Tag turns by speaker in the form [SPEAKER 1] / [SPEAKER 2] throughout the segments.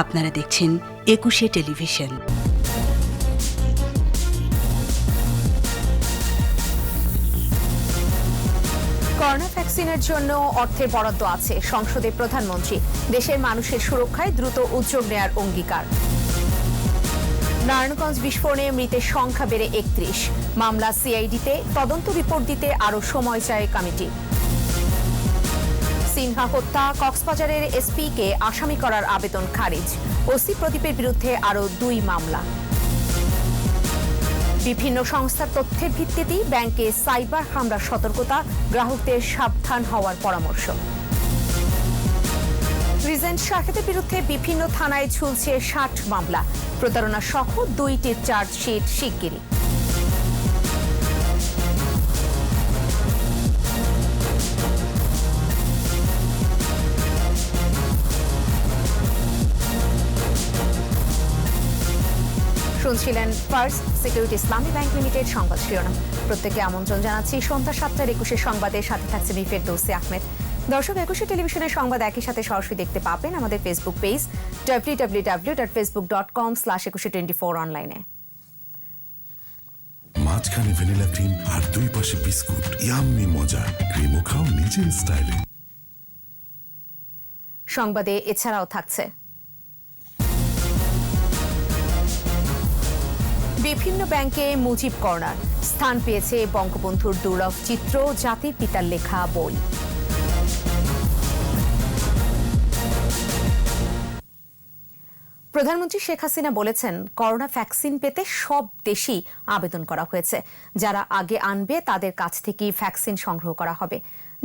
[SPEAKER 1] আপনারা দেখছেন একুশে টেলিভিশন।
[SPEAKER 2] করোনা ভ্যাকসিনের জন্য অর্থের বরাদ্দ আছে। সংসদে প্রধানমন্ত্রী দেশের মানুষের সুরক্ষায় দ্রুত উদ্যোগ নেয়ার অঙ্গীকার। নারায়ণগঞ্জ বিস্ফোরণে মৃতের সংখ্যা বেড়ে 31। মামলা সিআইডিতে, তদন্ত রিপোর্ট দিতে আরও সময় চায় কমিটি। সিনহা হত্যা, কক্সবাজারের এসপিকে আসামি করার আবেদন খারিজ। ওসি প্রদীপের বিরুদ্ধে আরও 2 মামলা। বিভিন্ন সংস্থার তথ্যের ভিত্তিতেই ব্যাংকে সাইবার হামলার সতর্কতা, গ্রাহকদের সাবধান হওয়ার পরামর্শ। রিজেন্ট শাহেদের বিরুদ্ধে বিভিন্ন থানায় ঝুলছে 60 মামলা, প্রতারণা সহ 2টি চার্জশিট শিগগিরই। শুনছিলেন ফার্স্ট সিকিউরিটি ইসলামী ব্যাংক লিমিটেড সংবাদ শিরোনাম। প্রত্যেকে আমন্ত্রণ জানাচ্ছি সন্ধ্যা 7টার 21 সংবাদের সাথে থাকছে আমি ফেরদৌসী আহমেদ। দর্শক, একুশে টেলিভিশনের সংবাদ একই সাথে সরাসরি দেখতে পাবেন আমাদের ফেসবুক পেজ www.facebook.com/2124 অনলাইনে।
[SPEAKER 3] মাঝখানে ভ্যানিলা ক্রিম আর 2 পাশে বিস্কুট, ইয়াম্মি মজা। ক্রিমও খাও নিজের স্টাইলে।
[SPEAKER 2] সংবাদে এছাড়াও থাকছে বিভিন্ন ব্যাংকে মুজিব কর্নার, স্থান পেয়েছে বঙ্গবন্ধুর দুর্লভ চিত্র, জাতির পিতার লেখা বই। প্রধানমন্ত্রী শেখ হাসিনা বলেছেন, করোনা ভ্যাকসিন পেতে সব দেশই আবেদন করা হয়েছে। যারা আগে আনবে তাদের কাছ থেকেই ভ্যাকসিন সংগ্রহ করা হবে।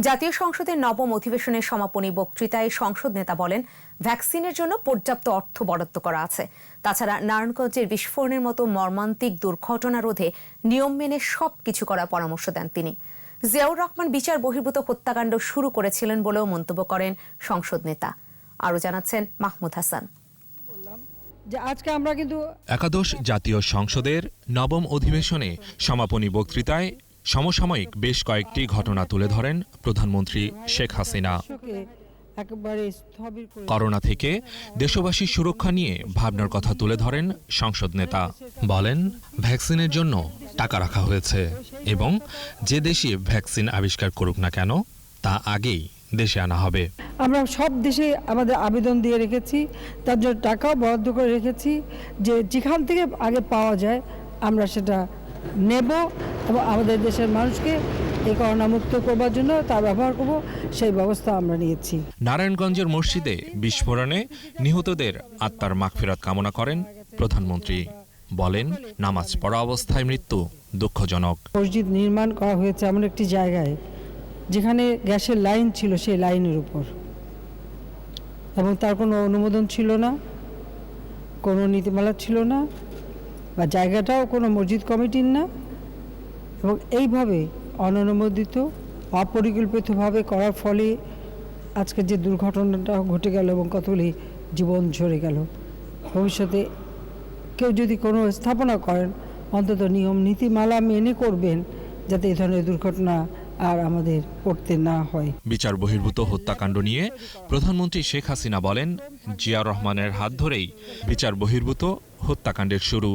[SPEAKER 2] জাতীয় সংসদের নবম অধিবেশনের সমাপনী বক্তৃতায় সংসদ নেতা বলেন, ভ্যাকসিনের জন্য পর্যাপ্ত অর্থ বরাদ্দ করা আছে। তাছাড়া নারায়ণগঞ্জের বিস্ফোরণের মতো মর্মান্তিক দুর্ঘটনা রোধে নিয়ম মেনে সবকিছু করার পরামর্শ দেন তিনি। জিয়াউর রহমান বিচার বহির্ভূত হত্যাকাণ্ড শুরু করেছিলেন বলেও মন্তব্য করেন সংসদ নেতা। আরও জানাচ্ছেন মাহমুদ হাসান।
[SPEAKER 4] একাদশ জাতীয় সংসদের নবম অধিবেশনে সমাপনী বক্তৃতায় সমসাময়িক বেশ কয়েকটি ঘটনা তুলে ধরেন প্রধানমন্ত্রী শেখ হাসিনা। করোনা থেকে দেশবাসীর সুরক্ষা নিয়ে ভাবনার কথা তুলে ধরেন সংসদ নেতা। বলেন, ভ্যাকসিনের জন্য টাকা রাখা হয়েছে এবং যে দেশে ভ্যাকসিন আবিষ্কার করুক না কেন তা আগেই দেশে আনা হবে।
[SPEAKER 5] আমরা সব দেশে আমাদের আবেদন দিয়ে রেখেছি, তার জন্য টাকাও বরাদ্দ করে রেখেছি, যে যেখান থেকে আগে পাওয়া যায় আমরা সেটা নেব এবং আমাদের দেশের মানুষকে এই করোনা মুক্ত করবার জন্য তা ব্যবহার করব, সেই ব্যবস্থা আমরা নিয়েছি।
[SPEAKER 4] নারায়ণগঞ্জের মসজিদে বিস্ফোরণে নিহতদের আত্মার মাগফিরাত কামনা করেন প্রধানমন্ত্রী। বলেন, নামাজ পড়া অবস্থায় মৃত্যু দুঃখজনক।
[SPEAKER 5] মসজিদ নির্মাণ করা হয়েছে এমন একটি জায়গায় যেখানে গ্যাসের লাইন ছিল, সেই লাইনের উপর, এবং তার কোনো অনুমোদন ছিল না, কোনো নীতিমালা ছিল না, বা জায়গাটাও কোনো মসজিদ কমিটির না, এবং এইভাবে অননুমোদিত অপরিকল্পিতভাবে করার ফলে আজকে যে দুর্ঘটনাটা ঘটে গেল এবং কতগুলি জীবন ঝরে গেল। ভবিষ্যতে কেউ যদি কোনো স্থাপনা করেন, অন্তত নিয়ম নীতিমালা মেনে করবেন, যাতে এই ধরনের দুর্ঘটনা আর আমাদের করতে না হয়।
[SPEAKER 4] বিচার বহির্ভূত হত্যাকাণ্ড নিয়ে প্রধানমন্ত্রী শেখ হাসিনা বলেন, জিয়াউর রহমানের হাত ধরেই বিচার বহির্ভূত হত্যাকাণ্ডের শুরু।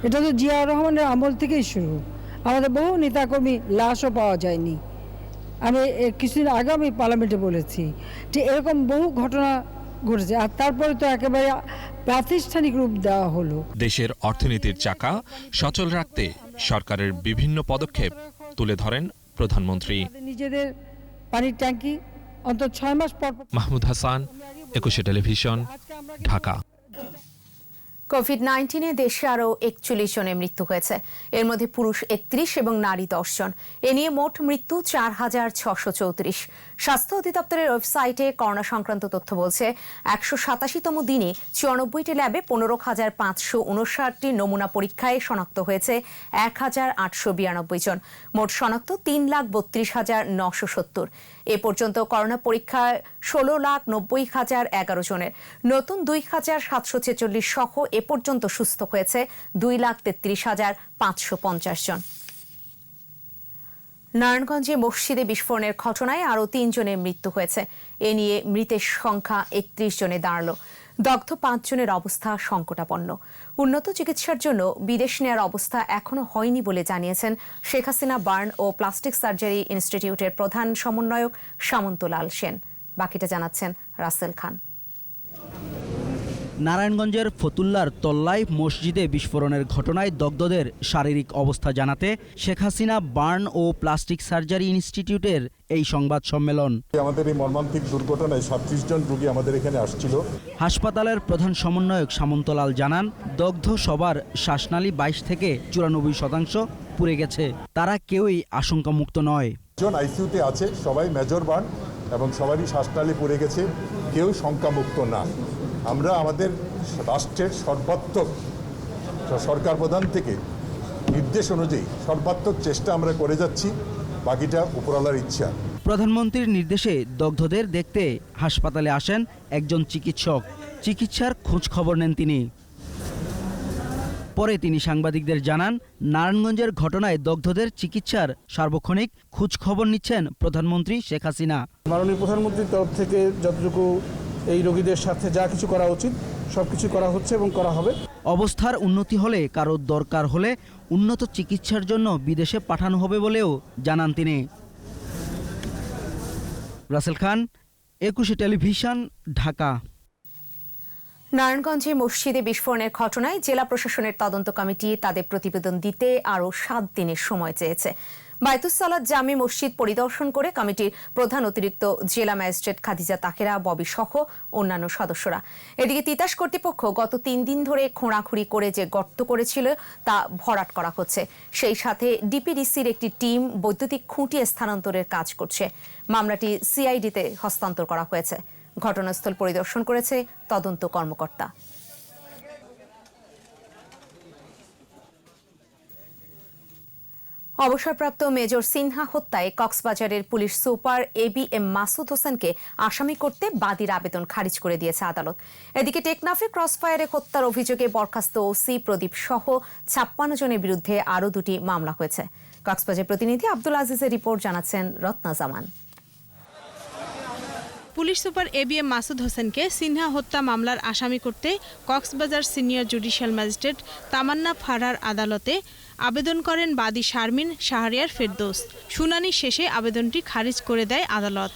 [SPEAKER 5] এটা তো জিয়াউর রহমানের আমল থেকেই শুরু। আমাদের বহু নেতাকর্মী লাশও পাওয়া যায়নি। আমি কিছুদিন আগে আমি পার্লামেন্টে বলেছি যে এরকম বহু ঘটনা ঘটেছে, আর তারপরে তো একেবারে প্রাতিষ্ঠানিক রূপ দেওয়া হলো।
[SPEAKER 4] দেশের অর্থনীতির চাকা সচল রাখতে সরকারের বিভিন্ন পদক্ষেপ তুলে ধরেন প্রধানমন্ত্রী।
[SPEAKER 5] নিজেদের পানির ট্যাঙ্কি অন্তত 6 মাস পর।
[SPEAKER 4] মাহমুদ হাসান, একুশে টেলিভিশন, ঢাকা।
[SPEAKER 2] কোভিড-19-এ দেশে আরও 41 জনের মৃত্যু হয়েছে। এর মধ্যে পুরুষ 31 এবং নারী 10 জন। এ নিয়ে মোট মৃত্যু 4634। স্বাস্থ্য অধিদপ্তরের ওয়েবসাইটে করোনা সংক্রান্ত তথ্য বলছে, 187তম দিনে 94টি ল্যাবে 15,559টি নমুনা পরীক্ষায় শনাক্ত হয়েছে 1,892 জন। মোট শনাক্ত 3,32,970। এ পর্যন্ত করোনা পরীক্ষায় 16,90,011 জনের। নতুন 2,746 সহ এ পর্যন্ত সুস্থ হয়েছে 2,33,550 জন। নারায়ণগঞ্জে মসজিদে বিস্ফোরণের ঘটনায় আরও 3 জনের মৃত্যু হয়েছে। এ নিয়ে মৃতের সংখ্যা 31 জনে দাঁড়ালো। দগ্ধ 5 জনের অবস্থা সংকটাপন্ন। উন্নত চিকিৎসার জন্য বিদেশ নেয়ার অবস্থা এখনো হয়নি বলে জানিয়েছেন শেখ হাসিনা বার্ন ও প্লাস্টিক সার্জারি ইনস্টিটিউটের প্রধান সমন্বয়ক সামন্তলাল সেন। বাকিটা জানাচ্ছেন রাসেল খান।
[SPEAKER 6] নারায়ণগঞ্জের ফতুল্লার তল্লায় মসজিদে বিস্ফোরণের ঘটনায় দগ্ধদের শারীরিক অবস্থা জানাতে শেখ হাসিনা বার্ন ও প্লাস্টিক সার্জারি ইনস্টিটিউটের এই সংবাদ সম্মেলন।
[SPEAKER 7] আমাদের এই মর্মান্তিক দুর্ঘটনায় 37 জন রোগী আমাদের এখানে আসছিল।
[SPEAKER 6] হাসপাতালের প্রধান সমন্বয়ক সামন্তলাল জানান, দগ্ধ সবার শ্বাসনালী 22 থেকে 94% পুড়ে গেছে। তারা কেউই আশঙ্কামুক্ত নয়।
[SPEAKER 7] জন আইসিইউতে আছে, সবাই মেজর বার্ন এবং সবারই শ্বাসনালী পুড়ে গেছে, কেউ শঙ্কামুক্ত না। আমরা আমাদের রাষ্ট্রের সর্বাত্মক সরকার প্রধান থেকে নির্দেশ অনুযায়ী সর্বাত্মক চেষ্টা আমরা করে যাচ্ছি, বাকিটা উপরওয়ালার ইচ্ছা।
[SPEAKER 6] প্রধানমন্ত্রীর নির্দেশে দগ্ধদের দেখতে হাসপাতালে আসেন একজন চিকিৎসক। চিকিৎসার খোঁজ খবর নেন তিনি। পরে তিনি সাংবাদিকদের জানান, নারায়ণগঞ্জের ঘটনায় দগ্ধদের চিকিৎসার সার্বক্ষণিক খোঁজ খবর নিচ্ছেন প্রধানমন্ত্রী শেখ হাসিনা।
[SPEAKER 8] মাননীয় প্রধানমন্ত্রীর তরফ থেকে যতটুকু এই রোগীদের সাথে যা কিছু করা উচিত সবকিছু করা হচ্ছে এবং করা হবে।
[SPEAKER 6] অবস্থার উন্নতি হলে কারো দরকার হলে উন্নত চিকিৎসার জন্য বিদেশে পাঠানো হবে বলেও জানান তিনি। রাসেল খান, একুশে টেলিভিশন, ঢাকা।
[SPEAKER 2] নারায়ণগঞ্জে মসজিদে বিস্ফোরণের ঘটনায় জেলা প্রশাসনের তদন্ত কমিটি তাদের প্রতিবেদন দিতে আরও 7 দিনের সময় চেয়েছে। বায়তুস সালাত জামি মসজিদ পরিদর্শন করে কমিটির প্রধান অতিরিক্ত জেলা ম্যাজিস্ট্রেট খাদিজা তাকেরা, ববি সহ অন্যান্য সদস্যরা। এদিকে তিতাস কর্তৃপক্ষ গত 3 দিন ধরে খোঁড়াখুঁড়ি করে যে গর্ত করেছিল তা ভরাট করা হচ্ছে। সেই সাথে ডিপিডিসির একটি টিম বৈদ্যুতিক খুঁটি স্থানান্তরের কাজ করছে। মামলাটি সিআইডিতে হস্তান্তর করা হয়েছে। ঘটনাস্থল পরিদর্শন করেছে তদন্ত কর্মকর্তা। অবসরপ্রাপ্ত মেজর সিনহা হত্যায় কক্সবাজারের পুলিশ সুপার ABM মাসুদ হোসেনকে আসামি করতে বাদীর আবেদন খারিজ করে দিয়েছে আদালত। এদিকে টেকনাফে ক্রসফায়ারে হত্যার অভিযোগে বরখাস্ত ওসি প্রদীপ সহ 56 জনের বিরুদ্ধে আরও 2টি মামলা হয়েছে। কক্সবাজার প্রতিনিধি আব্দুল আজিজের রিপোর্ট, জানাচ্ছেন রত্না জামান।
[SPEAKER 9] পুলিশ সুপার ABM মাসুদ হোসেনকে সিনহা হত্যা মামলার আসামি করতে কক্সবাজার সিনিয়র জুডিশিয়াল ম্যাজিস্ট্রেট তামান্না ফারহার আদালতে আবেদন করেন বাদী শারমিন শাহরিয়ার ফেরদৌস। শুনানি শেষে আবেদনটি খারিজ করে দেয় আদালত।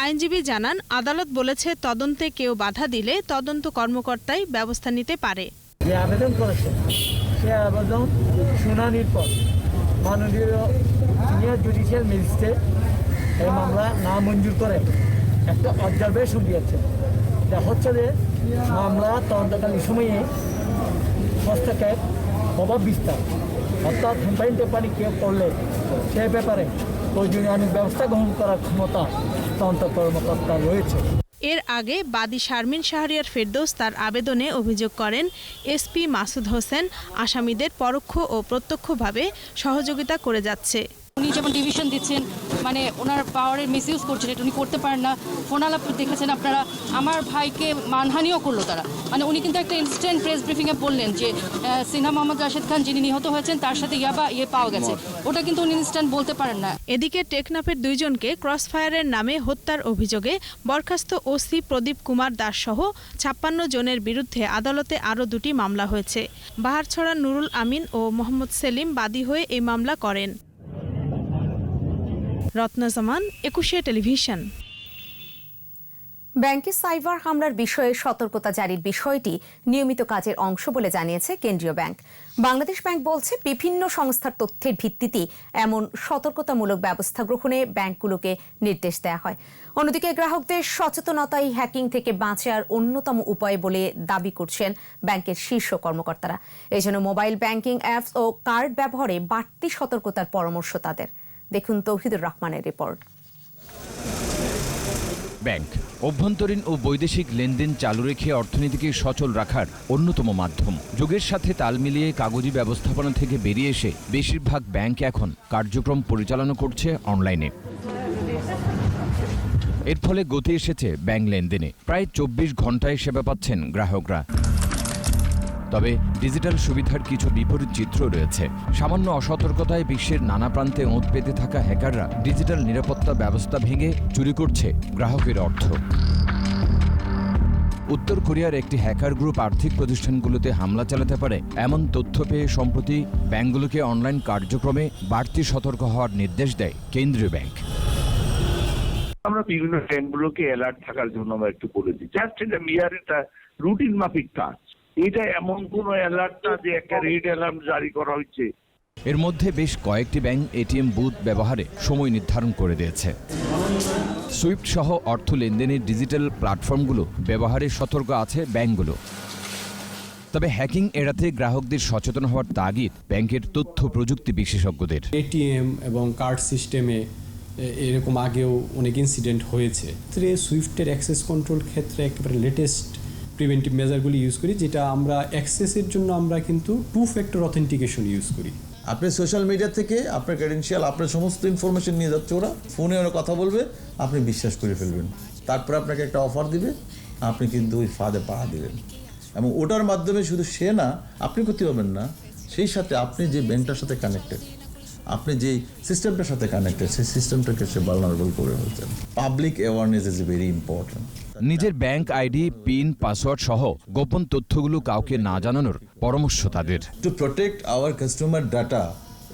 [SPEAKER 9] আইনজীবী জানান, আদালত বলেছে তদন্তে কেউ বাধা দিলে তদন্ত কর্মকর্তাই ব্যবস্থা নিতে পারে।
[SPEAKER 8] যে আবেদন করেছে সে আবেদন শুনানির পর মাননীয় সিনিয়র জুডিশিয়াল ম্যাজিস্ট্রেট এই মামলা না মঞ্জুর করে একটা অবজারভেশন দিয়েছে। যা হচ্ছে যে মামলা তদন্তকালীন সময়ে হস্তক্ষেপ প্রভাব বিস্তার, অর্থাৎ কমপ্লেইন পেপারে কেউ করলে সে ব্যাপারে প্রয়োজনীয় আইনি ব্যবস্থা গ্রহণ করার ক্ষমতা তদন্ত কর্মকর্তা রয়েছে।
[SPEAKER 9] এর আগে বাদী শারমিন শাহরিয়ার ফেরদৌস তার আবেদনে অভিযোগ করেন SP মাসুদ হোসেন আসামিদের পরোক্ষ ও প্রত্যক্ষভাবে সহযোগিতা করে যাচ্ছে।
[SPEAKER 10] উনি যেমন ডিভিশন দিচ্ছেন, মানে ওনার পাওয়ারের মিসইউজ করছেন, এটা উনি করতে পারেন না। ফোন আলাপ দেখেছেন আপনারা, আমার ভাইকে মানহানিও করলো তারা। মানে উনি কিন্তু একটা ইনস্ট্যান্ট প্রেস ব্রিফিংয়ে বললেন যে সিনহা মোহাম্মদ রাশেদ খান যিনি নিহত হয়েছেন তার সাথে ইয়ে পাওয়া গেছে, ওটা কিন্তু উনি ইনস্ট্যান্ট বলতে পারেন না।
[SPEAKER 9] এদিকে টেকনাফের 2 জনকে ক্রসফায়ারের নামে হত্যার অভিযোগে বরখাস্ত ওসি প্রদীপ কুমার দাস সহ 56 জনের বিরুদ্ধে আদালতে আরও 2টি মামলা হয়েছে। বাহারছড়া নুরুল আমিন ও মোহাম্মদ সেলিম বাদী হয়ে এই মামলা করেন। রত্না জামান, একুশে টেলিভিশন।
[SPEAKER 2] ব্যাংকে সাইবার হামলার বিষয়ে সতর্কতা জারির বিষয়টি নিয়মিত কাজের অংশ বলে জানিয়েছে কেন্দ্রীয় ব্যাংক। বাংলাদেশ ব্যাংক বলছে, বিভিন্ন সংস্থার তথ্যের ভিত্তিতে এমন সতর্কতামূলক ব্যবস্থা গ্রহণে ব্যাংকগুলোকে নির্দেশ দেওয়া হয়। অন্যদিকে গ্রাহকদের সচেতনতাই হ্যাকিং থেকে বাঁচার অন্যতম উপায় বলে দাবি করছেন ব্যাংকের শীর্ষ কর্মকর্তারা। এজন্য মোবাইল ব্যাংকিং অ্যাপস ও কার্ড ব্যবহারে বাড়তি সতর্কতার পরামর্শ তাদের। দেখুন তৌহিদুর রহমানের রিপোর্ট।
[SPEAKER 11] ব্যাংক অভ্যন্তরীণ ও বৈদেশিক লেনদেন চালু রেখে অর্থনীতিকে সচল রাখার অন্যতম মাধ্যম। যুগের সাথে তাল মিলিয়ে কাগজি ব্যবস্থাপনা থেকে বেরিয়ে এসে বেশিরভাগ ব্যাংক এখন কার্যক্রম পরিচালনা করছে অনলাইনে। এর ফলে গতি এসেছে ব্যাংক লেনদেনে। প্রায় 24 ঘন্টায় সেবা পাচ্ছেন গ্রাহকরা। তবে ডিজিটাল সুবিধার কিছু বিপরীত চিত্র রয়েছে। সামান্য অসতর্কতায় বিশ্বের নানা প্রান্তে ওঁত পেতে থাকা হ্যাকাররা ডিজিটাল নিরাপত্তা ব্যবস্থা ভেঙে চুরি করছে গ্রাহকের অর্থ। উত্তর কোরিয়ার একটি হ্যাকার গ্রুপ আর্থিক প্রতিষ্ঠানগুলোতে হামলা চালাতে পারে এমন তথ্য পেয়ে সম্প্রতি ব্যাংকগুলোকে অনলাইন কার্যক্রমে বাড়তি সতর্ক হওয়ার নির্দেশ দেয় কেন্দ্রীয় ব্যাংক।
[SPEAKER 12] আমরা বিভিন্ন ব্যাংকগুলোকে অ্যালার্ট থাকার জন্য আমরা একটু বলে দিই, জাস্ট এটা একটা রুটিন মাফিক কাজ। এটা এমন কোনো অ্যালার্ট না যে একটা রেড অ্যালার্ম জারি করা হচ্ছে।
[SPEAKER 11] এর মধ্যে বেশ কয়েকটি ব্যাংক এটিএম বুথ ব্যবহারে সময় নির্ধারণ করে দিয়েছে। সুইফট সহ অর্থ লেনদেনের ডিজিটাল প্ল্যাটফর্মগুলো ব্যবহারে সতর্ক আছে ব্যাংকগুলো। তবে হ্যাকিং এড়াতে গ্রাহকদের সচেতন হওয়ার তাগিদ ব্যাংকের তথ্য প্রযুক্তি বিশেষজ্ঞদের।
[SPEAKER 13] এটিএম এবং কার্ড সিস্টেমে এরকম আগেও অনেক ইনসিডেন্ট হয়েছে। সুইফটের অ্যাক্সেস কন্ট্রোল ক্ষেত্রে একেবারে লেটেস্ট প্রিভেন্টিভ মেজারগুলি ইউজ করি, যেটা আমরা অ্যাক্সেসের জন্য আমরা কিন্তু 2 ফ্যাক্টর অথেন্টিকেশন ইউজ করি।
[SPEAKER 14] আপনি সোশ্যাল মিডিয়া থেকে আপনার ক্রেডেনশিয়াল, আপনার সমস্ত ইনফরমেশন নিয়ে যাচ্ছে ওরা, ফোনে ওরা কথা বলবে, আপনি বিশ্বাস করে ফেলবেন, তারপর আপনাকে একটা অফার দিবে, আপনি কিন্তু ওই ফাঁদে পা দিলেন। এবং ওটার মাধ্যমে শুধু সে না, আপনি ক্ষতি হবেন না, সেই সাথে আপনি যে ব্যাংকটার সাথে কানেক্টেড, আপনি যে সিস্টেমটার সাথে কানেক্টেড, সেই সিস্টেমটাকে সে ভালনারেবল করে ফেলছেন। Public awareness is very important.
[SPEAKER 11] নিজের ব্যাংক আইডি, পিন, পাসওয়ার্ড সহ গোপন তথ্যগুলো কাউকে না জানানোর পরামর্শ তাদের।
[SPEAKER 14] To protect our customer data,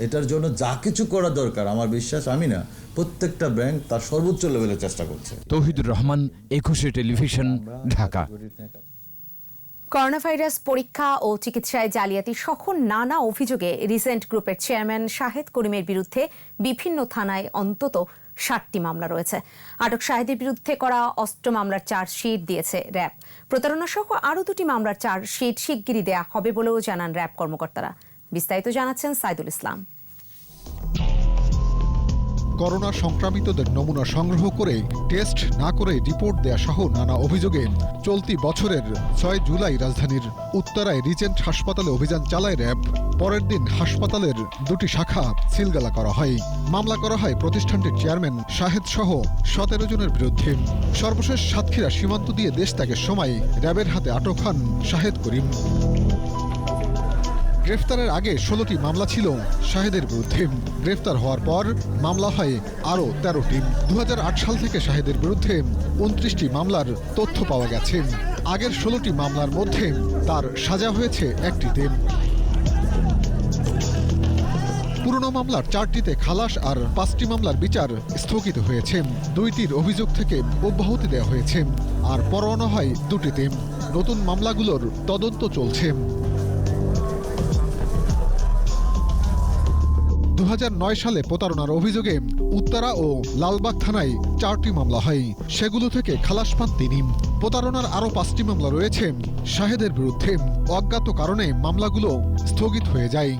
[SPEAKER 14] এটার জন্য যা কিছু করা দরকার, আমার বিশ্বাস, আমি না, প্রত্যেকটা ব্যাংক তার সর্বোচ্চ লেভেলে চেষ্টা করছে।
[SPEAKER 11] তৌহিদুর রহমান, একুশে টেলিভিশন, ঢাকা।
[SPEAKER 2] করোনা ভাইরাস পরীক্ষা ও চিকিৎসায় জালিয়াতি সহ নানা অভিযোগে রিসেন্ট গ্রুপের চেয়ারম্যান শাহেদ করিমের বিরুদ্ধে বিভিন্ন থানায় অন্তত 60টি মামলা রয়েছে। আটক শাহেদের বিরুদ্ধে করা 8 মামলার চার্জশিট দিয়েছে র্যাব। প্রতারণা সহ আরও 2টি মামলার চার্জশিট শিগগিরই দেয়া হবে বলেও জানান র্যাব কর্মকর্তারা। বিস্তারিত জানাচ্ছেন সাইদুল ইসলাম।
[SPEAKER 15] করোনা সংক্রামিতদের নমুনা সংগ্রহ করে টেস্ট না করে রিপোর্ট দেয়া সহ নানা অভিযোগে চলতি বছরের 6 জুলাই রাজধানীর উত্তরায় রিজেন্ট হাসপাতালে অভিযান চালায় র্যাব। পরের দিন হাসপাতালের 2টি শাখা সিলগালা করা হয়। মামলা করা হয় প্রতিষ্ঠানটির চেয়ারম্যান শাহেদ সহ 17 জনের বিরুদ্ধে। সর্বশেষ সাতক্ষীরা সীমান্ত দিয়ে দেশ ত্যাগের সময় র্যাবের হাতে আটক হন শাহেদ করিম। গ্রেফতারের আগে 16টি মামলা ছিল শাহেদের বিরুদ্ধে। গ্রেফতার হওয়ার পর মামলা হয় আরও 13টি। 2008 সাল থেকে শাহেদের বিরুদ্ধে 29টি মামলার তথ্য পাওয়া গেছে। আগের 16টি মামলার মধ্যে তার সাজা হয়েছে 1টিতে। পুরনো মামলার 4টিতে খালাস আর 5টি মামলার বিচার স্থগিত হয়েছে। 2টির অভিযোগ থেকে অব্যাহতি দেওয়া হয়েছে আর পরোয়ানা হয় 2টিতে। নতুন মামলাগুলোর তদন্ত চলছে। 2009 সালে প্রতারণার অভিযোগে উত্তরা ও লালবাগ থানায় 4টি মামলা হয়, সেগুলো থেকে খালাস পান তিনি। প্রতারণার আরও 5টি মামলা রয়েছে শাহেদের বিরুদ্ধে। অজ্ঞাত কারণে মামলাগুলো স্থগিত হয়ে যায়।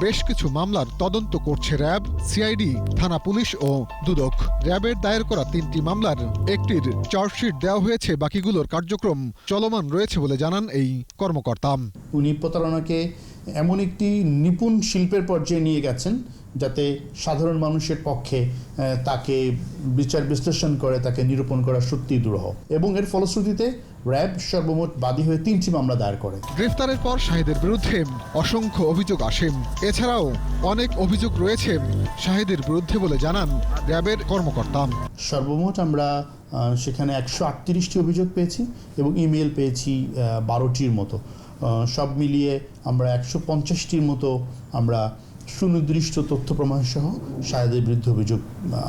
[SPEAKER 15] বেশ কিছু মামলার তদন্ত করছে র্যাব, সিআইডি, থানা পুলিশ ও দুদক। র্যাবের দায়ের করা 3টি মামলার একটির চার্জশিট দেওয়া হয়েছে, বাকিগুলোর কার্যক্রম চলমান রয়েছে বলে জানান এই কর্মকর্তা।
[SPEAKER 16] উনি প্রতারণাকে এমন একটি নিপুণ শিল্পের পর্যায়ে নিয়ে গেছেন যাতে সাধারণ মানুষের পক্ষে তাকে বিচার বিশ্লেষণ করে তাকে নিরূপণ করা সত্যিই দুরূহ। এবং এর ফলশ্রুতিতে র্যাব সর্বমোট বাদী হয়ে 3টি মামলা দায়ের করে।
[SPEAKER 15] গ্রেফতারের পর শাহেদের বিরুদ্ধে অসংখ্য অভিযোগ আসে। এছাড়াও অনেক অভিযোগ রয়েছে শাহেদের বিরুদ্ধে বলে জানান র্যাবের কর্মকর্তা।
[SPEAKER 16] সর্বমোট আমরা সেখানে 138টি অভিযোগ পেয়েছি এবং ইমেল পেয়েছি 12টির মতো। সব মিলিয়ে আমরা 150টির মতো আমরা সুনির্দিষ্ট তথ্য প্রমাণ সহ শাহেদের বিরুদ্ধে অভিযোগ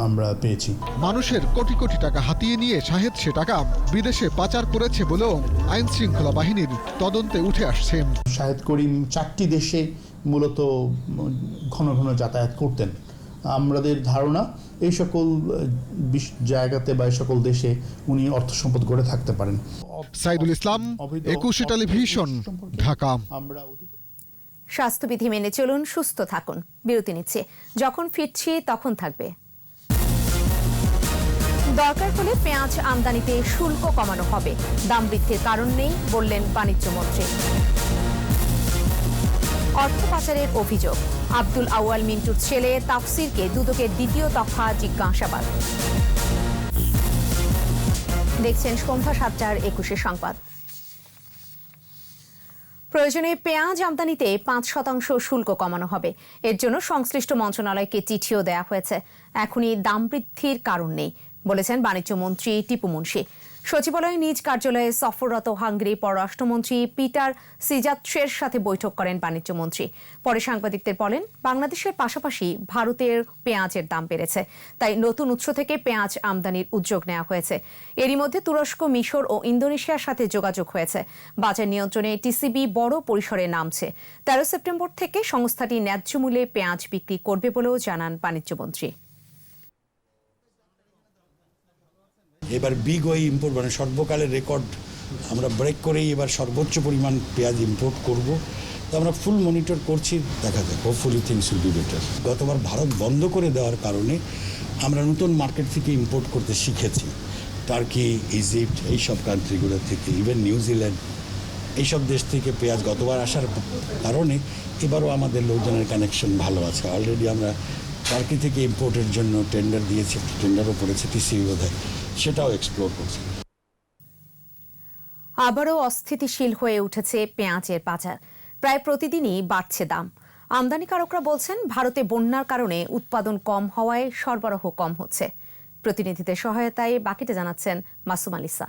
[SPEAKER 16] আমরা পেয়েছি।
[SPEAKER 15] মানুষের কোটি কোটি টাকা হাতিয়ে নিয়ে শাহেদ সে টাকা বিদেশে পাচার করেছে বলেও আইন শৃঙ্খলা বাহিনীর তদন্তে উঠে আসছে।
[SPEAKER 16] শাহেদ করিম 4টি দেশে মূলত ঘন ঘন যাতায়াত করতেন। আমাদের ধারণা এই সকল জায়গাতে বা এই সকল দেশে উনি অর্থ সম্পদ গড়ে থাকতে পারেন।
[SPEAKER 15] সাইদুল ইসলাম, একুশে টেলিভিশন, ঢাকা।
[SPEAKER 2] স্বাস্থ্যবিধি মেনে চলুন, সুস্থ থাকুন। বিরতি নিচ্ছে, যখন ফিরছি তখন থাকবে। দরকার হলে পেঁয়াজ আমদানিতে শুল্ক কমানো হবে, দাম বৃদ্ধির কারণ নেই বললেন বাণিজ্য মন্ত্রী। অর্থ পাচারের অভিযোগ, আব্দুল আউয়াল মিন্টুর ছেলে তাফসিরকে দুদকের 2য় দফা জিজ্ঞাসাবাদ। দেখছেন সন্ধ্যা 7টার 21 সংবাদ। প্রয়োজনে পেঁয়াজ আমদানিতে 5% শুল্ক কমানো হবে। এর জন্য সংশ্লিষ্ট মন্ত্রণালয়কে চিঠিও দেওয়া হয়েছে। এখনই দাম বৃদ্ধির কারণ নেই, বলেছেন বাণিজ্যমন্ত্রী টিপু মুনশি। সচিবালয়ে নিজ কার্যালয়ে সফররত হাঙ্গেরি পররাষ্ট্রমন্ত্রী পিটার সিজাত্সের সাথে বৈঠক করেন বাণিজ্যমন্ত্রী। পরে সাংবাদিকদের বলেন, বাংলাদেশের পাশাপাশি ভারতের পেঁয়াজের দাম বেড়েছে, তাই নতুন উৎস থেকে পেঁয়াজ আমদানির উদ্যোগ নেওয়া হয়েছে। এরই মধ্যে তুরস্ক, মিশর ও ইন্দোনেশিয়ার সাথে যোগাযোগ হয়েছে। বাজার নিয়ন্ত্রণে টিসিবি বড় পরিসরে নামছে। 13 সেপ্টেম্বর থেকে সংস্থাটি ন্যায্য মূল্যে পেঁয়াজ বিক্রি করবে বলেও জানান বাণিজ্যমন্ত্রী।
[SPEAKER 17] এবার বিগ ওই ইম্পোর্ট মানে সর্বকালের রেকর্ড আমরা ব্রেক করেই এবার সর্বোচ্চ পরিমাণ পেঁয়াজ ইম্পোর্ট করব। তো আমরা ফুল মনিটর করছি, দেখা যাক, hopefully things will be better. গতবার ভারত বন্ধ করে দেওয়ার কারণে আমরা নতুন মার্কেট থেকে ইম্পোর্ট করতে শিখেছি। টার্কি, ইজিপ্ট, এইসব কান্ট্রিগুলো থেকে, ইভেন নিউজিল্যান্ড, এইসব দেশ থেকে পেঁয়াজ গতবার আসার কারণে এবারও আমাদের লোকজনের কানেকশন ভালো আছে। অলরেডি আমরা টার্কি থেকে ইম্পোর্টের জন্য টেন্ডার দিয়েছি, টেন্ডারও পড়েছে টিসিবি বোধহয়, সেটাও এক্সপ্লোর করছে।
[SPEAKER 2] আবারও অস্থিতিশীল হয়ে উঠেছে পেঁয়াজের বাজার। প্রায় প্রতিদিনই বাড়ছে দাম। আমদানিকারকরা বলছেন, ভারতে বন্যার কারণে উৎপাদন কম হওয়ায় সরবরাহ কম হচ্ছে। প্রতিনিধিদের সহায়তায় বাকিটা জানাচ্ছেন মাসুম আলিসা।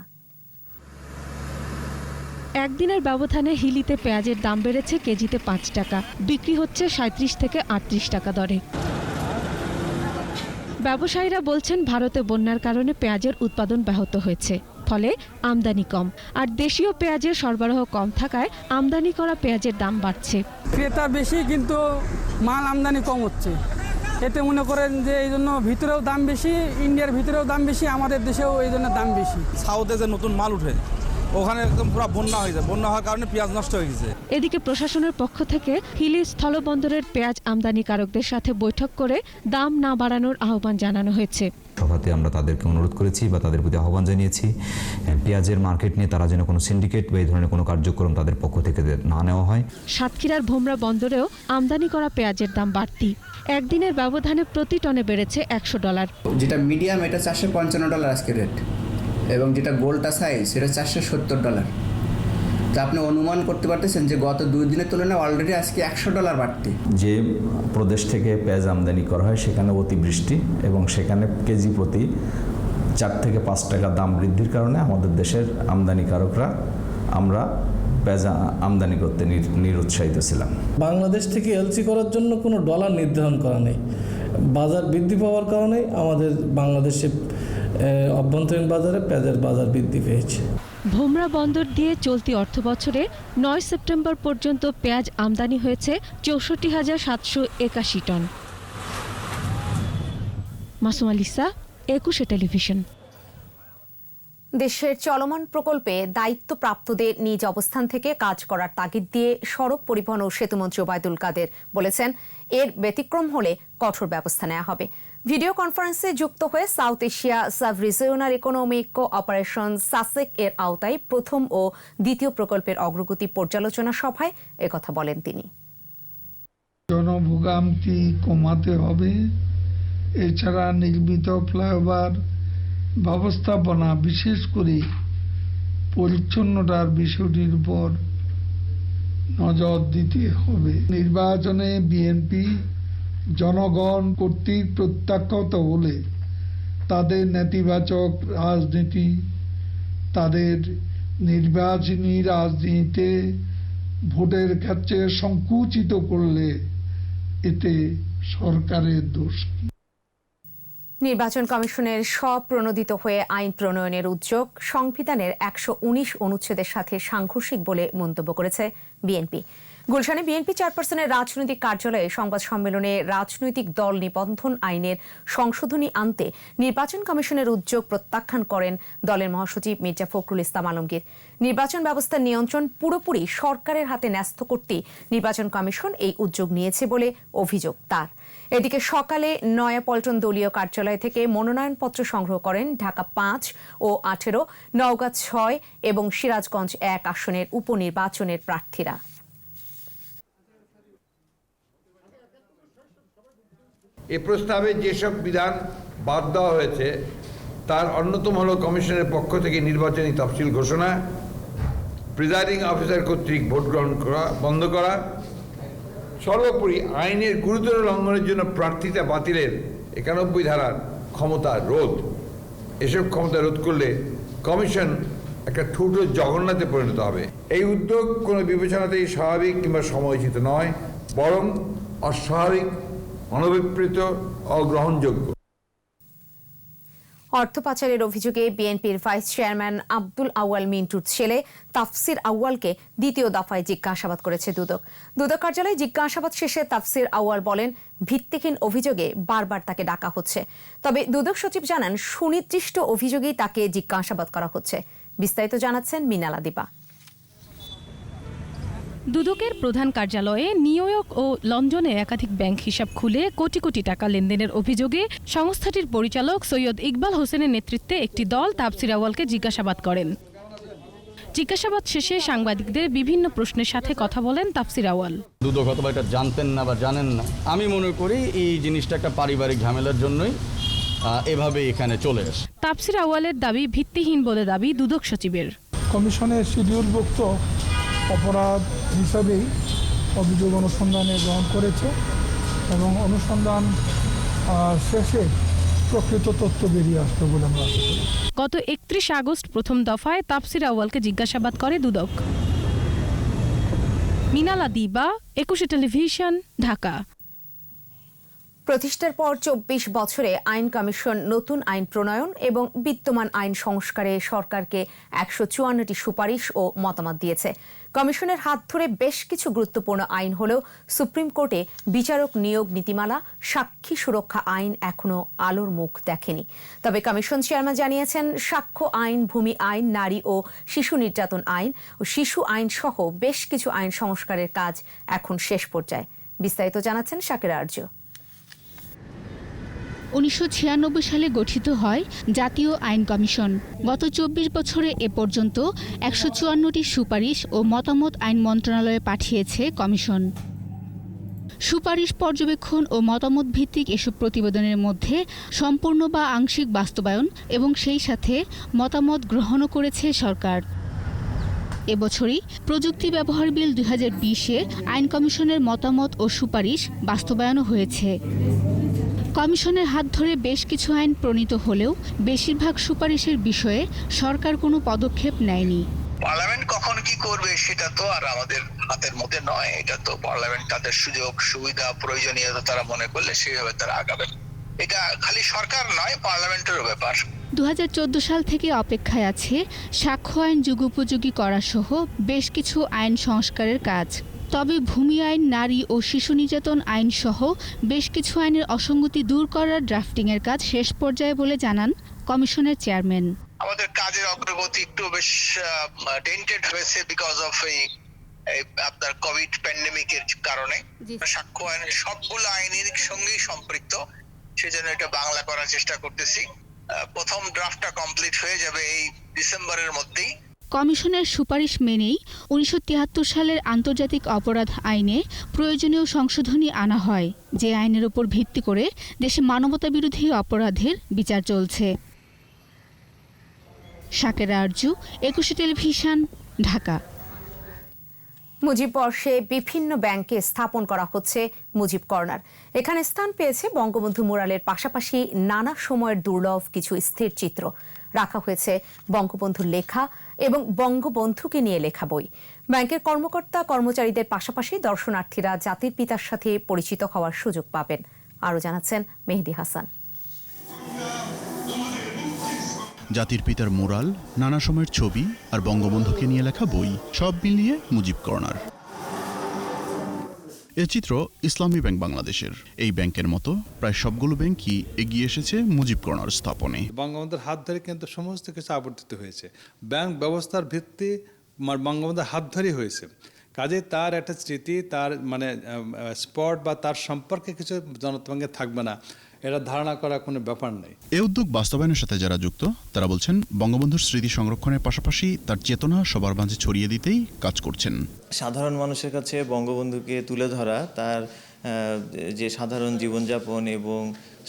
[SPEAKER 18] একদিনের ব্যবধানে হিলিতে পেঁয়াজের দাম বেড়েছে কেজিতে 5 টাকা, বিক্রি হচ্ছে 37 থেকে 38 টাকা দরে। ব্যবসায়ীরা বলছেন, ভারতে বন্যার কারণে পেঁয়াজের উৎপাদন ব্যাহত হয়েছে, ফলে আমদানি কম। আর দেশীয় পেঁয়াজের সরবরাহ কম থাকায় আমদানি করা পেঁয়াজের দাম বাড়ছে।
[SPEAKER 19] ক্রেতা বেশি কিন্তু মাল আমদানি কম হচ্ছে। এতে মনে করেন যে এই জন্য ভিতরেও দাম বেশি, ইন্ডিয়ার ভিতরেও দাম বেশি, আমাদের দেশেও এই জন্য দাম বেশি।
[SPEAKER 20] সাউথে যে নতুন মাল উঠে ওখানে একদম পুরো বন্যা হয়ে যায়, বন্যা হওয়ার কারণে পেঁয়াজ নষ্ট হয়ে গেছে।
[SPEAKER 18] এদিকে প্রশাসনের পক্ষ থেকে হিলি স্থলবন্দরের পেঁয়াজ আমদানিকারকদের সাথে বৈঠক করে দাম না বাড়ানোর আহ্বান জানানো হয়েছে।
[SPEAKER 21] সভাতে আমরা তাদেরকে অনুরোধ করেছি বা তাদের প্রতি আহ্বান জানিয়েছি, পেঁয়াজের মার্কেট নিয়ে তারা যেন কোনো সিন্ডিকেট বা এই ধরনের কোনো কার্যক্রম তাদের পক্ষ থেকে না নেওয়া হয়।
[SPEAKER 18] সাতক্ষীরার ভোমরা বন্দরেও আমদানি করা পেঁয়াজের দাম বাড়তি। একদিনের ব্যবধানে প্রতি টনে বেড়েছে $100।
[SPEAKER 22] যেটা মিডিয়াম এটা $455 আজকে রেট, এবং যেটা গোলটা সাইজ সেটা $470। তো আপনি অনুমান করতে পারতেছেন যে গত 2 দিনের তুলনায় অলরেডি আজকে $100 বাড়তি।
[SPEAKER 21] যে প্রদেশ থেকে পেঁয়াজ আমদানি করা হয় সেখানে অতিবৃষ্টি এবং সেখানে কেজি প্রতি 4 থেকে 5 টাকা দাম বৃদ্ধির কারণে আমাদের দেশের আমদানিকারকরা আমরা পেঁয়াজ আমদানি করতে নিরুৎসাহিত ছিলাম।
[SPEAKER 23] বাংলাদেশ থেকে এলসি করার জন্য কোনো ডলার নির্ধারণ করা নেই। বাজার বৃদ্ধি পাওয়ার কারণে আমাদের বাংলাদেশে অভ্যন্তরীণ বাজারে পেঁয়াজের বাজার বৃদ্ধি পেয়েছে।
[SPEAKER 18] ভোমরা বন্দর দিয়ে চলতি অর্থবছরে 9 সেপ্টেম্বর পর্যন্ত পেঁয়াজ আমদানি হয়েছে 64,781 টন। মাসুম আলিসা, একুশে টেলিভিশন।
[SPEAKER 2] দেশের চলমান প্রকল্পে দায়িত্বপ্রাপ্তদের নিজ অবস্থান থেকে কাজ করার তাগিদ দিয়ে সড়ক পরিবহন ও সেতুমন্ত্রী ওবায়দুল কাদের বলেছেন, এর ব্যতিক্রম হলে কঠোর ব্যবস্থা নেওয়া হবে। ভিডিও কনফারেন্সে যুক্ত হয়ে South Asia sub regional economic cooperation SASEC এর আওতায় প্রথম ও দ্বিতীয় প্রকল্পের অগ্রগতি পর্যালোচনা সভায় একথা বলেন তিনি।
[SPEAKER 24] জনভোগান্তি কমাতে হবে। এছাড়া নির্মিত ফ্লাইওভার ব্যবস্থাপনা, বিশেষ করে পরিচ্ছন্নতার বিষয়টির উপর নজর দিতে হবে। নির্বাচনে বিএনপি জনগণ কর্তৃক প্রত্যাখ্যাত হলে তাদের নেতিবাচক রাজনীতি, তাদের নির্বাচনী রাজনীতিতে ভোটের ক্ষেত্রে সংকুচিত করলে এতে সরকারের দোষ।
[SPEAKER 2] নির্বাচন কমিশনের স্বপ্রণোদিত হয়ে আইন প্রণয়নের উদ্যোগ সংবিধানের 119 অনুচ্ছেদের সাথে সাংঘর্ষিক বলে মন্তব্য করেছে বিএনপি। গুলশানে বিএনপি চেয়ারপারসনের রাজনৈতিক কার্যালয়ে সংবাদ সম্মেলনে রাজনৈতিক দল নিবন্ধন আইনের সংশোধনী আনতে নির্বাচন কমিশনের উদ্যোগ প্রত্যাখ্যান করেন দলের মহাসচিব মির্জা ফখরুল ইসলাম আলমগীর। নির্বাচন ব্যবস্থার নিয়ন্ত্রণ পুরোপুরি সরকারের হাতে ন্যস্ত করতে নির্বাচন কমিশন এই উদ্যোগ নিয়েছে বলে অভিযোগ তার। এদিকে সকালে নয়াপল্টন দলীয় কার্যালয় থেকে মনোনয়নপত্র সংগ্রহ করেন ঢাকা 5 ও 18, নওগাঁ 6 এবং সিরাজগঞ্জ 1 আসনের উপনির্বাচনের প্রার্থীরা।
[SPEAKER 25] এ প্রস্তাবে যেসব বিধান বাদ দেওয়া হয়েছে তার অন্যতম হল কমিশনের পক্ষ থেকে নির্বাচনী তফসিল ঘোষণা, প্রিজাইডিং অফিসার কর্তৃক ভোট গ্রহণ করা বন্ধ করা, সর্বোপরি আইনের গুরুতর লঙ্ঘনের জন্য প্রার্থিতা বাতিলের 91 ধারার ক্ষমতা রোধ। এসব ক্ষমতা রোধ করলে কমিশন একটা ঠুটো জগন্নাথে পরিণত হবে। এই উদ্যোগ কোনো বিবেচনাতেই স্বাভাবিক কিংবা সময়োচিত নয়, বরং অস্বাভাবিক, অনভিপ্রেত, অগ্রহণযোগ্য।
[SPEAKER 2] অর্থ পাচারের অভিযোগে বিএনপির ভাইস চেয়ারম্যান আব্দুল আউয়াল মিন্টুর ছেলে তাফসির আউয়ালকে দ্বিতীয় দফায় জিজ্ঞাসাবাদ করেছে দুদক। দুদক কার্যালয়ে জিজ্ঞাসাবাদ শেষে তাফসির আউয়াল বলেন, ভিত্তিহীন অভিযোগে বারবার তাকে ডাকা হচ্ছে। তবে দুদক সচিব জানান, সুনির্দিষ্ট অভিযোগেই তাকে জিজ্ঞাসাবাদ করা হচ্ছে। বিস্তারিত জানাচ্ছেন মিনালা দীপা।
[SPEAKER 18] দুদকের প্রধান কার্যালয়ে নিউ ইয়র্ক ও লন্ডনে একাধিক ব্যাংক হিসাব খুলে কোটি কোটি টাকা লেনদেনের অভিযোগে সংস্থাটির পরিচালক সৈয়দ ইকবাল হোসেনের নেতৃত্বে একটি দল তাফসির আউয়ালকে জিজ্ঞাসাবাদ করেন। জিজ্ঞাসাবাদ শেষে সাংবাদিকদের বিভিন্ন প্রশ্নের সাথে কথা বলেন তাফসির আউয়াল।
[SPEAKER 1] দুদক হয়তো এটা জানতেন না বা জানেন না। আমি মনে করি এই জিনিসটা একটা পারিবারিক ঝামেলার জন্যই এভাবে এখানে চলে আসে।
[SPEAKER 18] তাফসির আউয়ালের দাবি ভিত্তিহীন বলে দাবি দুদক সচিবের।
[SPEAKER 24] কমিশনের শিডিউলভুক্ত অপরাধ হিসাবেই অভিযোগ অনুসন্ধানে গ্রহণ করেছে এবং অনুসন্ধান শেষে প্রকৃত তথ্য বেরিয়ে আসবে বলে আমরা আশা করি।
[SPEAKER 18] গত 31 আগস্ট প্রথম দফায় তাফসির আউয়ালকে জিজ্ঞাসাবাদ করে দুদক। মিনালা দীপা, 21 টেলিভিশন, ঢাকা।
[SPEAKER 2] প্রতিষ্ঠার পর 24 বছরে আইন কমিশন নতুন আইন প্রণয়ন এবং বিদ্যমান আইন সংস্কারে সরকারকে 154টি সুপারিশ ও মতামত দিয়েছে। কমিশনের হাত ধরে বেশ কিছু গুরুত্বপূর্ণ আইন হলেও সুপ্রিম কোর্টে বিচারক নিয়োগ নীতিমালা, সাক্ষী সুরক্ষা আইন এখনো আলোর মুখ দেখেনি। তবে কমিশন চেয়ারম্যান জানিয়েছেন, সাক্ষ্য আইন, ভূমি আইন, নারী ও শিশু নির্যাতন আইন ও শিশু আইন সহ বেশ কিছু আইন সংস্কারের কাজ এখন শেষ পর্যায়ে। বিস্তারিত জানাচ্ছেন শাকিরা আরজু।
[SPEAKER 3] 1996 সালে গঠিত হয় জাতীয় আইন কমিশন। গত 24 বছরে এ পর্যন্ত 154টি সুপারিশ ও মতামত আইন মন্ত্রণালয়ে পাঠিয়েছে কমিশন। সুপারিশ, পর্যবেক্ষণ ও মতামত ভিত্তিক এসব প্রতিবেদনের মধ্যে সম্পূর্ণ বা আংশিক বাস্তবায়ন এবং সেই সাথে মতামত গ্রহণও করেছে সরকার। এবছরই প্রযুক্তি ব্যবহার বিল 2020-এ আইন কমিশনের মতামত ও সুপারিশ বাস্তবায়নও হয়েছে। কমিশনের হাত ধরে বেশ কিছু আইন প্রণীত হলেও বেশিরভাগ সুপারিশের বিষয়ে সরকার কোনো পদক্ষেপ নেয়নি।
[SPEAKER 4] পার্লামেন্ট কখন কি করবে সেটা তো আর আমাদের হাতের মধ্যে নয়। এটা তো পার্লামেন্ট তাদের সুযোগ সুবিধা প্রয়োজনীয়তা তারা মনে করলে সেইভাবে তারা আগাবেন। এটা খালি সরকার নয়, পার্লামেন্টেরও ব্যাপার।
[SPEAKER 3] 2014 সাল থেকে অপেক্ষায় আছে সাক্ষ্য আইন যুগোপযোগী করা সহ বেশ কিছু আইন সংস্কারের কাজ। তবে ভূমি আইন, নারী ও শিশু নির্যাতন আইন সহ বেশ কিছু আইনের অসঙ্গতি দূর করার ড্রাফটিংয়ের কাজ শেষ পর্যায়ে বলে জানান কমিশনের চেয়ারম্যান।
[SPEAKER 4] আমাদের কাজের অগ্রগতি একটু বেশ ডেন্টেড হয়েছে বিকজ অফ এই আপনার কোভিড প্যান্ডেমিকের কারণে। সাক্ষ্য আইনের সবগুলো আইনের সঙ্গেই সম্পৃক্ত, সেজন্য এটা বাংলা করার চেষ্টা করতেছি। প্রথম ড্রাফটটা কমপ্লিট হয়ে যাবে এই ডিসেম্বরের মধ্যেই।
[SPEAKER 3] কমিশনের সুপারিশ মেনেই 1973 সালের আন্তর্জাতিক অপরাধ আইনে প্রয়োজনীয় সংশোধনী আনা হয়, যে আইনের উপর ভিত্তি করে দেশে মানবতাবিরোধী অপরাধের বিচার চলছে। শাকিরা আরজু, 21 টেলিভিশন, ঢাকা।
[SPEAKER 2] মুজিব বর্ষে বিভিন্ন ব্যাংকে স্থাপন করা হচ্ছে মুজিব কর্নার। এখানে স্থান পেয়েছে বঙ্গবন্ধু মুরালের পাশাপাশি নানা সময়ের দুর্লভ কিছু স্থির চিত্র। রাখা হয়েছে বঙ্গবন্ধুর লেখা এবং বঙ্গবন্ধুকে নিয়ে লেখা বই। ব্যাংকের কর্মকর্তা কর্মচারীদের পাশাপাশি দর্শনার্থীরা জাতির পিতার সাথে পরিচিত হওয়ার সুযোগ পাবেন। আরও জানাচ্ছেন মেহেদি হাসান।
[SPEAKER 5] জাতির পিতার মুরাল, নানা সময়ের ছবি আর বঙ্গবন্ধুকে নিয়ে লেখা বই, সব মিলিয়ে মুজিব কর্নার। এ চিত্র ইসলামী ব্যাংক বাংলাদেশের। এই ব্যাংকের মতো প্রায় সবগুলো ব্যাংকই এগিয়ে এসেছে মুজিব কর্নার স্থাপনে।
[SPEAKER 7] বঙ্গবন্ধুর হাত ধরে কিন্তু সমস্ত কিছু আবর্তিত হয়েছে। ব্যাংক ব্যবস্থার ভিত্তি বঙ্গবন্ধুর হাত ধরেই হয়েছে। কাজে তার একটা স্মৃতি, তার মানে স্পট বা তার সম্পর্কে কিছু জনতব্যাঙ্গে থাকবে না, এটা ধারণা করা কোনো ব্যাপার নেই।
[SPEAKER 5] এই উদ্যোগ বাস্তবায়নের সাথে যারা যুক্ত তারা বলছেন, বঙ্গবন্ধুর স্মৃতি সংরক্ষণের পাশাপাশি তার চেতনা সবার মাঝে ছড়িয়ে দিতেই কাজ করছেন।
[SPEAKER 26] সাধারণ মানুষের কাছে বঙ্গবন্ধুকে তুলে ধরা, তার যে সাধারণ জীবনযাপন এবং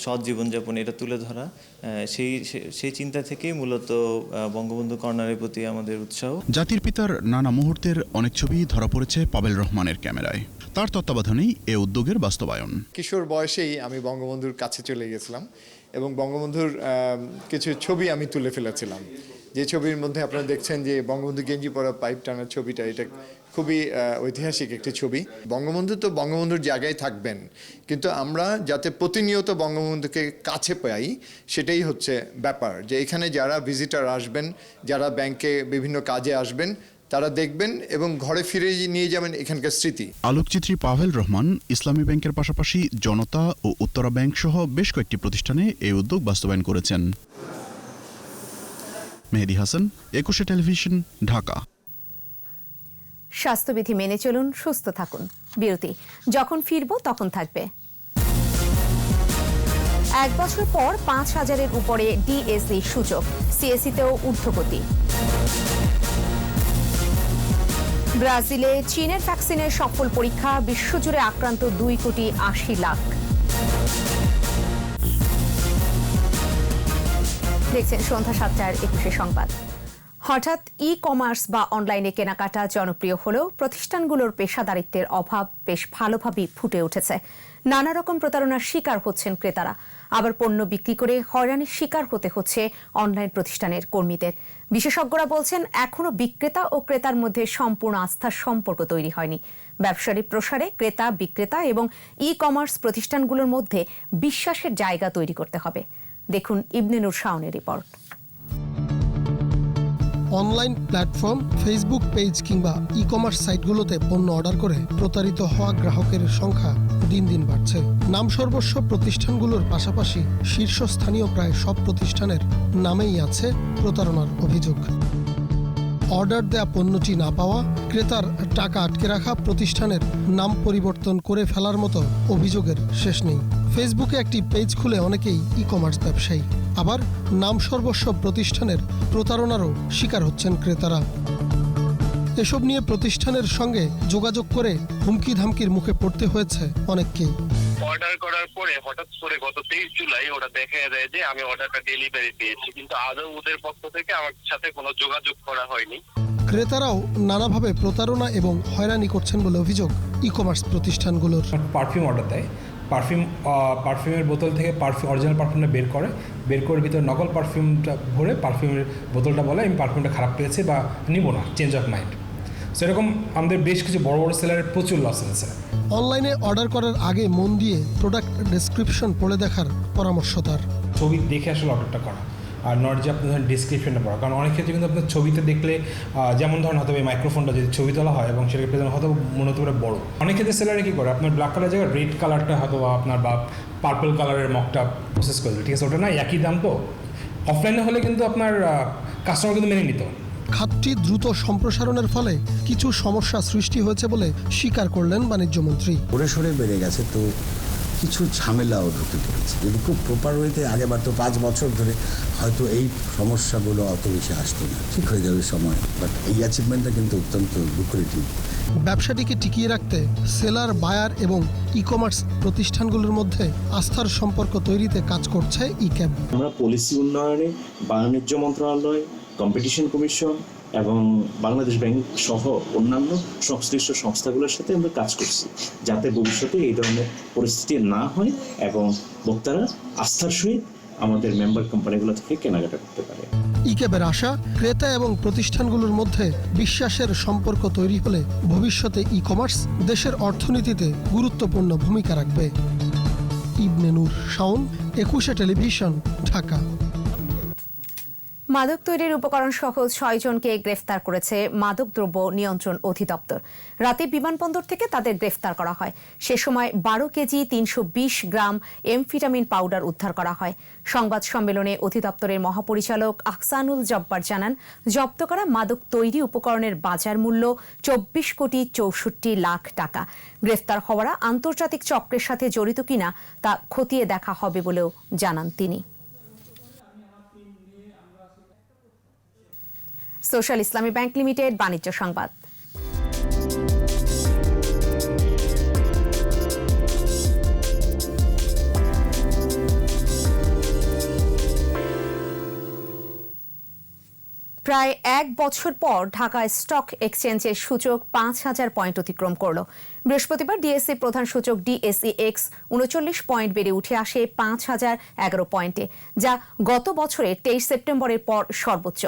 [SPEAKER 26] সৎ জীবনযাপন, এটা তুলে ধরা, সেই চিন্তা থেকেই মূলত বঙ্গবন্ধু কর্নারের প্রতি আমাদের উৎসাহ।
[SPEAKER 5] জাতির পিতার নানা মুহূর্তের অনেক ছবি ধরা পড়েছে পাবেল রহমানের ক্যামেরায়। তার তত্ত্বাবধানেই এ উদ্যোগের বাস্তবায়ন।
[SPEAKER 27] কিশোর বয়সেই আমি বঙ্গবন্ধুর কাছে চলে গেছিলাম
[SPEAKER 6] এবং বঙ্গবন্ধুর কিছু ছবি আমি তুলে ফেলেছিলাম, যে ছবির মধ্যে আপনারা দেখছেন যে বঙ্গবন্ধু গেঞ্জি পরা পাইপ টানার ছবিটা, এটা খুবই ঐতিহাসিক একটি ছবি। বঙ্গবন্ধু তো বঙ্গবন্ধুর জায়গায় থাকবেন, কিন্তু আমরা যাতে প্রতিনিয়ত বঙ্গবন্ধুকে কাছে পাই সেটাই হচ্ছে ব্যাপার, যে এখানে যারা ভিজিটার আসবেন, যারা ব্যাংকে বিভিন্ন কাজে আসবেন, তারা দেখবেন এবং ঘরে ফিরে নিয়ে যাবেন এখানকার স্মৃতি।
[SPEAKER 5] আলোকচিত্রী পাভেল রহমান ইসলামী ব্যাংকের পাশাপাশি জনতা ও উত্তরা ব্যাংক সহ বেশ কয়েকটি প্রতিষ্ঠানে এই উদ্যোগ বাস্তবায়ন করেছেন। মেহেদী হাসান, একুশে টেলিভিশন, ঢাকা।
[SPEAKER 2] স্বাস্থ্যবিধি মেনে চলুন, সুস্থ থাকুন। বিরতি, যখন ফিরবো তখন থাকবে। 1 বছর পর 5,000-এর উপরে ডিএসই সূচক, সিএসইতেও ঊর্ধ্বগতি। ব্রাজিলে চীনের ভ্যাকসিনের সফল পরীক্ষা, বিশ্বজুড়ে আক্রান্ত 2,80,00,000। দেখছেন সন্ধ্যা 7টার 21 সংবাদ। হঠাৎ ই-কমার্স বা অনলাইনে কেনাকাটা জনপ্রিয় হলেও প্রতিষ্ঠানগুলোর পেশাদারিত্বের অভাব বেশ ভালোভাবেই ফুটে উঠেছে। নানা রকম প্রতারণার শিকার হচ্ছেন ক্রেতারা, আবার পণ্য বিক্রি করে হয়রানির শিকার হতে হচ্ছে অনলাইন প্রতিষ্ঠানের কর্মীদের। বিশেষজ্ঞরা বলছেন এখনো বিক্রেতা ও ক্রেতার মধ্যে সম্পূর্ণ আস্থার সম্পর্ক তৈরি হয়নি। ব্যবসার প্রসারে ক্রেতা, বিক্রেতা এবং ই-কমার্স প্রতিষ্ঠানগুলোর মধ্যে বিশ্বাসের জায়গা তৈরি করতে হবে। দেখুন ইবনে নূর শাওনের report.
[SPEAKER 8] Online platform, Facebook page কিংবা ই কমার্স সাইটগুলোতে পণ্য অর্ডার করে প্রতারিত হওয়া গ্রাহকের সংখ্যা দিন দিন বাড়ছে। নাম সর্বস্ব প্রতিষ্ঠানগুলোর পাশাপাশি শীর্ষস্থানীয় প্রায় সব প্রতিষ্ঠানের নামেই আছে প্রতারণার অভিযোগ। অর্ডার দেয়া পণ্যটি না পাওয়া, ক্রেতার টাকা আটকে রাখা, প্রতিষ্ঠানের নাম পরিবর্তন করে ফেলার মতো অভিযোগের শেষ নেই। ফেসবুকে একটি পেজ খুলে অনেকেই ই কমার্স ব্যবসায়ী, আবার নাম সর্বস্ব প্রতিষ্ঠানের প্রতারণারও শিকার হচ্ছেন ক্রেতারা। এসব নিয়ে প্রতিষ্ঠানের সঙ্গে যোগাযোগ করে হুমকি ধামকির মুখে পড়তে হয়েছে অনেককেই।
[SPEAKER 9] অর্ডার করার পরে হঠাৎ করে গত 23 জুলাই ওরা দেখা যায় যে আমি অর্ডারটা ডেলিভারি পেয়েছি, কিন্তু আদৌ ওদের পক্ষ থেকে আমার সাথে কোনো যোগাযোগ করা হয়নি।
[SPEAKER 8] ক্রেতারাও নানাভাবে প্রতারণা এবং হয়রানি করছেন বলে অভিযোগ ই কমার্স প্রতিষ্ঠানগুলোর।
[SPEAKER 10] পারফিউম অর্ডার দেয়, পারফিউমের বোতল থেকে অরিজিনাল পারফিউমটা বের করে ভিতরে নকল পারফিউমটা ভরে পারফিউমের বোতলটা বলে আমি পারফিউমটা খারাপ পেয়েছি বা নিব না, চেঞ্জ অফ মাইন্ড। সেরকম আমাদের বেশ কিছু বড় বড় সেলারের প্রচুর লস হয়েছে।
[SPEAKER 8] অনলাইনে অর্ডার করার আগে মন দিয়ে প্রোডাক্ট ডেসক্রিপশন পড়ে দেখার পরামর্শ তার।
[SPEAKER 10] ছবি দেখে আসলে অর্ডারটা করা, আর নট যে আপনি ধরেন ডিসক্রিপশনটা পড়া, কারণ অনেক ক্ষেত্রে কিন্তু আপনার ছবিতে দেখলে যেমন ধরেন হয়তো এই মাইক্রোফোনটা যদি ছবি তোলা হয় এবং সেটাকে প্রেজেন্ট হয়তো মনে হতে পারে বড়। অনেক ক্ষেত্রে সেলারে কী করে আপনার ব্ল্যাক কালার জায়গায় রেড কালারটা হয়তো আপনার বা পার্পল কালারের মকটা প্রসেস করে দেবে, ঠিক আছে, ওটা না একই দাম। তো অফলাইনে হলে কিন্তু আপনার কাস্টমার কিন্তু মেনে নিত।
[SPEAKER 8] খাতটি দ্রুত সম্প্রসারণের ফলে কিছু সমস্যা সৃষ্টি হয়েছে বলে স্বীকার করলেন বাণিজ্যমন্ত্রী।
[SPEAKER 17] ওরে সরে বেড়ে গেছে, তো কিছু ঝামেলাও ঢুকে পড়েছে। যদি খুব প্রপার ওয়েতে আগে বাড়তো 5 বছর ধরে হয়তো এই সমস্যাগুলো অত বেশি আসতো না, ঠিক হয়ে যাবে সময়। বাট এই অ্যাচিভমেন্টটা কিন্তু অত্যন্ত লুক্রেটিভ।
[SPEAKER 8] ব্যবসাটিকে টিকিয়ে রাখতে সেলার, বায়ার এবং ই কমার্স প্রতিষ্ঠানগুলোর মধ্যে আস্থার সম্পর্ক তৈরিতে কাজ করছে ইক্যাব।
[SPEAKER 12] আমরা পলিসি উন্নয়নে বাণিজ্য মন্ত্রণালয়, কম্পিটিশন কমিশন এবং বাংলাদেশ ব্যাংক সহ অন্যান্য সংশ্লিষ্ট সংস্থাগুলোর সাথে আমরা কাজ করছি, যাতে ভবিষ্যতে এই ধরনের পরিস্থিতি না হয় এবং ভোক্তারা আস্থার সহিত আমাদের মেম্বার কোম্পানিগুলো থেকে কেনাকাটা করতে পারে।
[SPEAKER 8] ইক্যাবের আশা, ক্রেতা এবং প্রতিষ্ঠানগুলোর মধ্যে বিশ্বাসের সম্পর্ক তৈরি হলে ভবিষ্যতে ই কমার্স দেশের অর্থনীতিতে গুরুত্বপূর্ণ ভূমিকা রাখবে। ইবনে নূর শাওন, 21 টেলিভিশন, ঢাকা।
[SPEAKER 2] মাদক তৈরির উপকরণ সহ 6 জনকে গ্রেফতার করেছে মাদকদ্রব্য নিয়ন্ত্রণ অধিদপ্তর। রাতে বিমানবন্দর থেকে তাদের গ্রেফতার করা হয়। সে সময় 12 কেজি 320 গ্রাম এমফিটামিন পাউডার উদ্ধার করা হয়। সংবাদ সম্মেলনে অধিদপ্তরের মহাপরিচালক আহসানুল জব্বার জানান, জব্দ করা মাদক তৈরি উপকরণের বাজার মূল্য 24,64,00,000 টাকা। গ্রেফতার হওয়ারা আন্তর্জাতিক চক্রের সাথে জড়িত কিনা তা খতিয়ে দেখা হবে বলেও জানান তিনি। সোশ্যাল ইসলামী ব্যাংক লিমিটেড বাণিজ্য সংবাদ। প্রায় 1 বছর পর ঢাকা স্টক এক্সচেঞ্জের সূচক 5,000 পয়েন্ট অতিক্রম করল। বৃহস্পতিবার ডিএসসি প্রধান সূচক DSEX 39 পয়েন্ট বেড়ে উঠে আসে 5011 পয়েন্টে, যা গত বছরের 23 সেপ্টেম্বরের পর সর্বোচ্চ।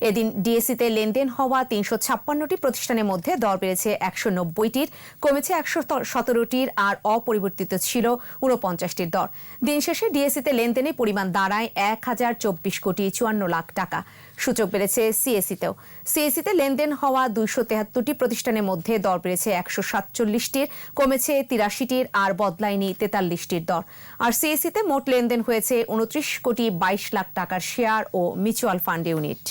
[SPEAKER 2] এদিন ডিএসসিতে লেনদেন হওয়া 356টি প্রতিষ্ঠানের মধ্যে দর বেড়েছে 190টির, কমেছে 117টির আর অপরিবর্তিত ছিল 49টির দর। দিন শেষে ডিএসসিতে লেনদেনের পরিমাণ দাঁড়ায় 1024,54 লাখ টাকা। সূচক বেড়েছে সিএসিতে লেনদেন হওয়া 273টি প্রতিষ্ঠানের মধ্যে দর বেড়েছে 147টির, কমেছে 83টির আর বদলায়নি 43টির দর। আর সিএসিতে মোট লেনদেন হয়েছে 29,22 লাখ টাকার শেয়ার ও মিউচুয়াল ফান্ড ইউনিট।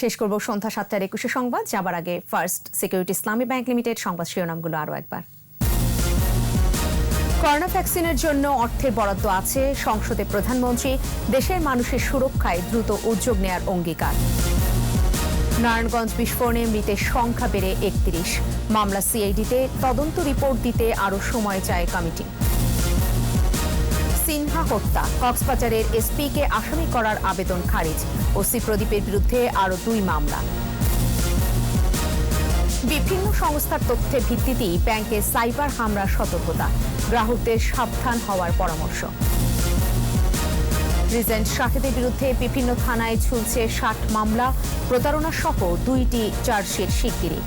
[SPEAKER 2] শেষ করব সন্ধ্যা 7:21 সংবাদ। যাবার আগে ফার্স্ট সিকিউরিটি ইসলামী ব্যাংক লিমিটেড সংবাদ শিরোনামগুলো আরও একবার। করোনা ভ্যাকসিনের জন্য অর্থের বরাদ্দ আছে, সংসদে প্রধানমন্ত্রী দেশের মানুষের সুরক্ষায় দ্রুত উদ্যোগ নেয়ার অঙ্গীকার। নারায়ণগঞ্জ বিস্ফোরণে মৃতের সংখ্যা বেড়ে 31, মামলা সিআইডিতে, তদন্ত রিপোর্ট দিতে আরও সময় চায় কমিটি। সিনহা হত্যা, কক্সবাজারের এসপিকে আসামি করার আবেদন খারিজ, ওসি প্রদীপের বিরুদ্ধে আরও 2 মামলা। বিভিন্ন সংস্থার তথ্যের ভিত্তিতেই ব্যাংকে সাইবার হামলার সতর্কতা, গ্রাহকদের সাবধান হওয়ার পরামর্শ। রিজেন্ট শাহেদের বিরুদ্ধে বিভিন্ন থানায় ঝুলছে 60 মামলা, প্রতারণা সহ 2টি চার্জশিট শিগগিরই।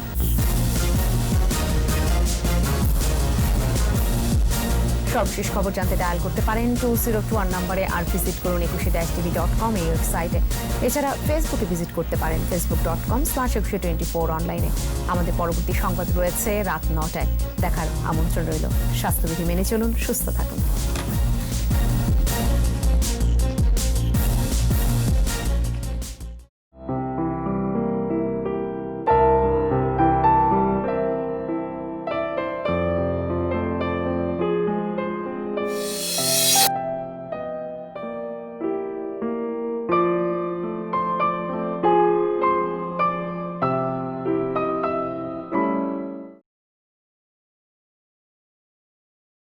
[SPEAKER 2] সর্বশেষ খবর জানতে ডায়াল করতে পারেন 2021 নম্বরে, আর ভিজিট করুন 21-tv.com এই ওয়েবসাইটে। এছাড়া ফেসবুকে ভিজিট করতে পারেন facebook.com/2124 অনলাইনে। আমাদের পরবর্তী সংবাদ রয়েছে রাত 9টায়। দেখার আমন্ত্রণ রইল। স্বাস্থ্যবিধি মেনে চলুন, সুস্থ থাকুন।